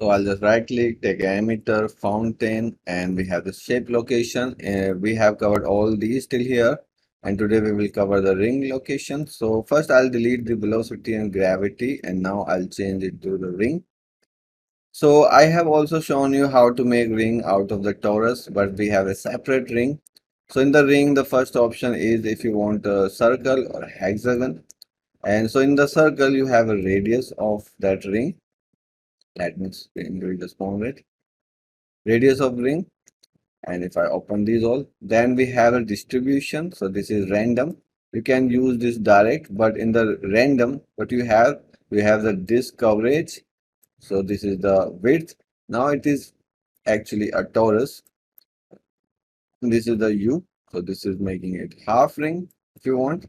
So I'll just right click, take emitter, fountain, and we have the shape location. We have covered all these till here. And today we will cover the ring location. So first I'll delete the velocity and gravity, and now I'll change it to the ring. So I have also shown you how to make ring out of the torus, but we have a separate ring. So in the ring, the first option is if you want a circle or a hexagon. And so in the circle, you have a radius of that ring. That means increase the spawn rate, radius of ring. And if I open these all, then we have a distribution. So this is random. You can use this direct, but in the random, what you have, we have the disk coverage. So this is the width. Now it is actually a torus. This is the U. So this is making it half ring if you want.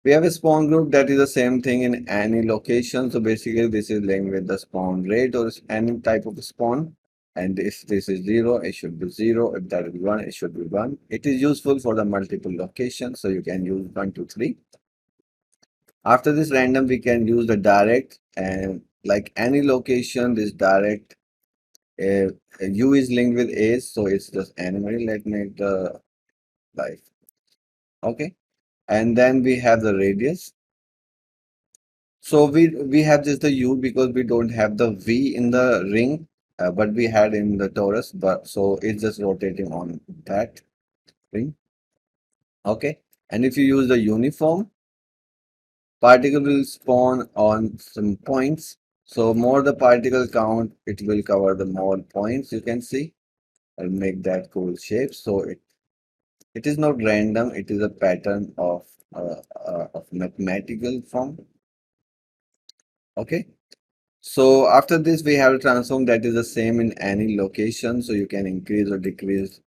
We have a spawn group that is the same thing in any location. So basically this is linked with the spawn rate or any type of spawn. And if this is 0, it should be 0. If that is 1, it should be 1. It is useful for the multiple locations. So you can use 1, 2, 3. After this random, we can use the direct, and like any location, this direct U is linked with A. So it's just animating. Let me make the life. Okay. And then we have the radius. So we have just the U because we don't have the V in the ring, but we had in the torus. But so it's just rotating on that ring. Okay, and if you use the uniform, particle will spawn on some points. So more the particle count, it will cover the more points. You can see. I'll make that cool shape. So it is not random. It is a pattern of mathematical form. Okay. So after this, we have a transform that is the same in any location. So you can increase or decrease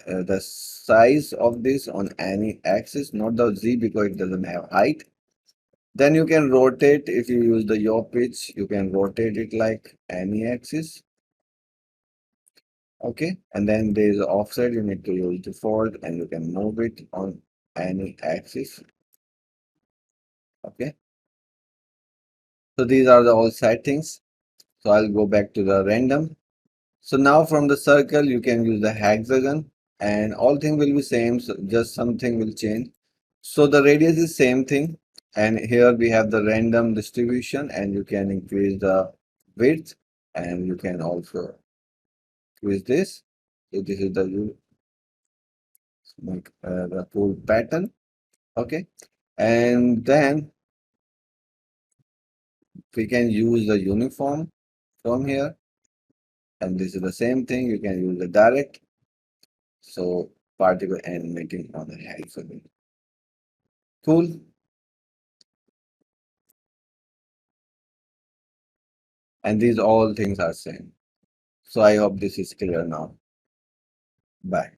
the size of this on any axis, not the Z because it doesn't have height. Then you can rotate. If you use the yaw pitch, you can rotate it like any axis. Okay. And then there is offset. You need to use default and you can move it on any axis. Okay. So these are the all settings. So I'll go back to the random. So now from the circle, you can use the hexagon and all things will be same. So just something will change. So the radius is same thing. And here we have the random distribution and you can increase the width and you can also increase this. So this is the full pattern. Okay. And then we can use the uniform from here. And this is the same thing. You can use the direct. So particle animating on the hexagon. Cool. And these all things are same. So I hope this is clear now. Bye.